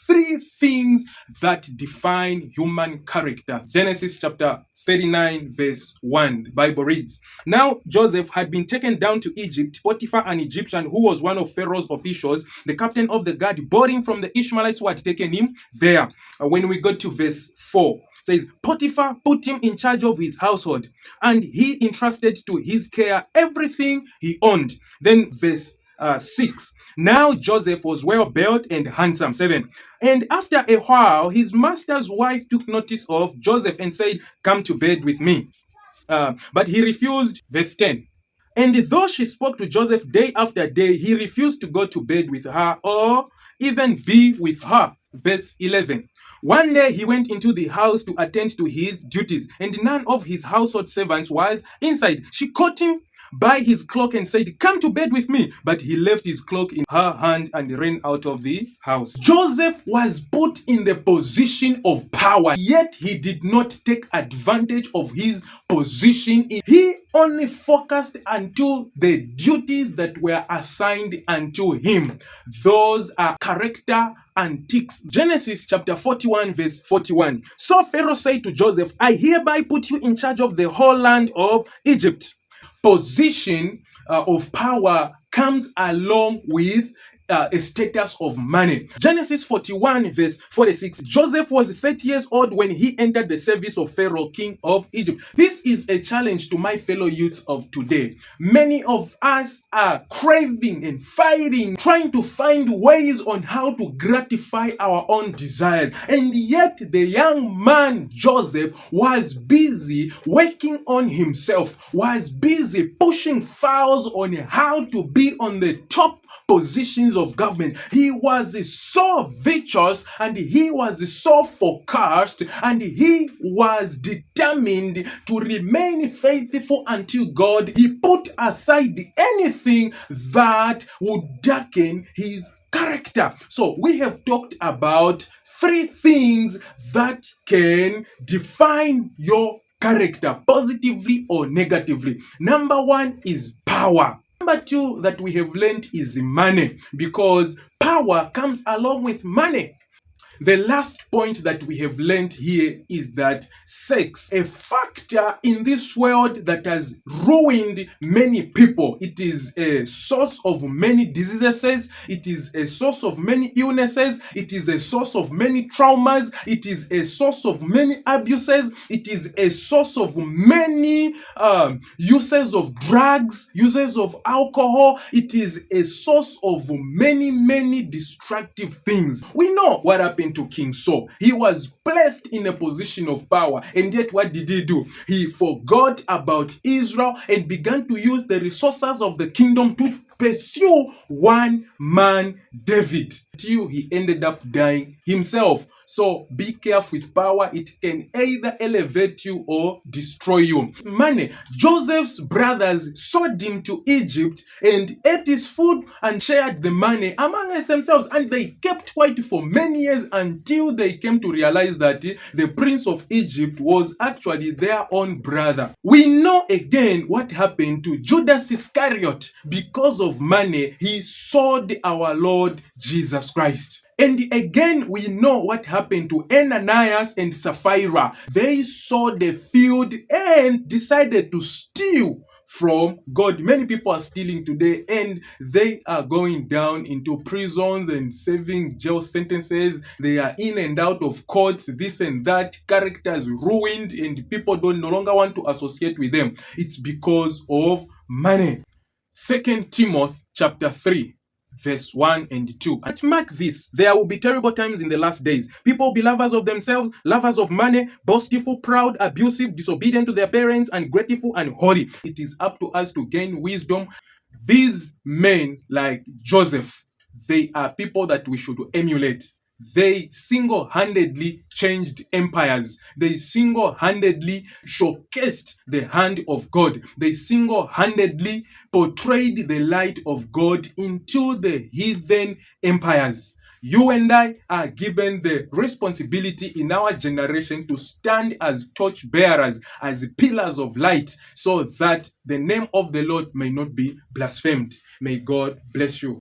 three things that define human character. Genesis chapter 39 verse 1, the Bible reads, "Now Joseph had been taken down to Egypt. Potiphar, an Egyptian who was one of Pharaoh's officials, the captain of the guard, bought him from the Ishmaelites who had taken him there." When we go to verse 4, says, "Potiphar put him in charge of his household, and he entrusted to his care everything he owned." Then verse 6, "Now Joseph was well built and handsome." 7, "And after a while his master's wife took notice of Joseph and said, 'Come to bed with me.' But he refused." Verse 10, "And though she spoke to Joseph day after day, he refused to go to bed with her or even be with her." Verse 11, "One day he went into the house to attend to his duties, and none of his household servants was inside. She caught him by his cloak and said, 'Come to bed with me.' But he left his cloak in her hand and ran out of the house." Joseph was put in the position of power, yet he did not take advantage of his position. He only focused unto the duties that were assigned unto him. Those are character antiques. Genesis chapter 41 verse 41. "So Pharaoh said to Joseph, 'I hereby put you in charge of the whole land of Egypt.'" Position of power comes along with a status of money. Genesis 41 verse 46. "Joseph was 30 years old when he entered the service of Pharaoh, king of Egypt." This is a challenge to my fellow youths of today. Many of us are craving and fighting, trying to find ways on how to gratify our own desires. And yet the young man Joseph was busy working on himself, was busy pushing files on how to be on the top positions of government. He was so virtuous and he was so focused and he was determined to remain faithful until God. He put aside anything that would darken his character. So we have talked about three things that can define your character positively or negatively. Number one is power. Number two that we have learned is money, because power comes along with money. The last point that we have learned here is that sex, a factor in this world that has ruined many people. It is a source of many diseases. It is a source of many illnesses. It is a source of many traumas. It is a source of many abuses. It is a source of many uses of drugs, uses of alcohol. It is a source of many destructive things. We know what happened to King Saul. He was placed in a position of power, and yet what did he do? He forgot about Israel and began to use the resources of the kingdom to pursue one man, David, till he ended up dying himself. So be careful with power. It can either elevate you or destroy you. Money. Joseph's brothers sold him to Egypt and ate his food and shared the money amongst themselves. And they kept quiet for many years until they came to realize that the prince of Egypt was actually their own brother. We know again what happened to Judas Iscariot. Because of money, he sold our Lord Jesus Christ. And again, we know what happened to Ananias and Sapphira. They sold the field and decided to steal from God. Many people are stealing today, and they are going down into prisons and serving jail sentences. They are in and out of courts, this and that. Characters ruined, and people don't no longer want to associate with them. It's because of money. 2 Timothy chapter 3. Verse 1 and 2. And mark this, there will be terrible times in the last days. People will be lovers of themselves, lovers of money, boastful, proud, abusive, disobedient to their parents, ungrateful, and holy. It is up to us to gain wisdom. These men, like Joseph, they are people that we should emulate. They single-handedly changed empires. They single-handedly showcased the hand of God. They single-handedly portrayed the light of God into the heathen empires. You and I are given the responsibility in our generation to stand as torch bearers, as pillars of light, so that the name of the Lord may not be blasphemed. May God bless you.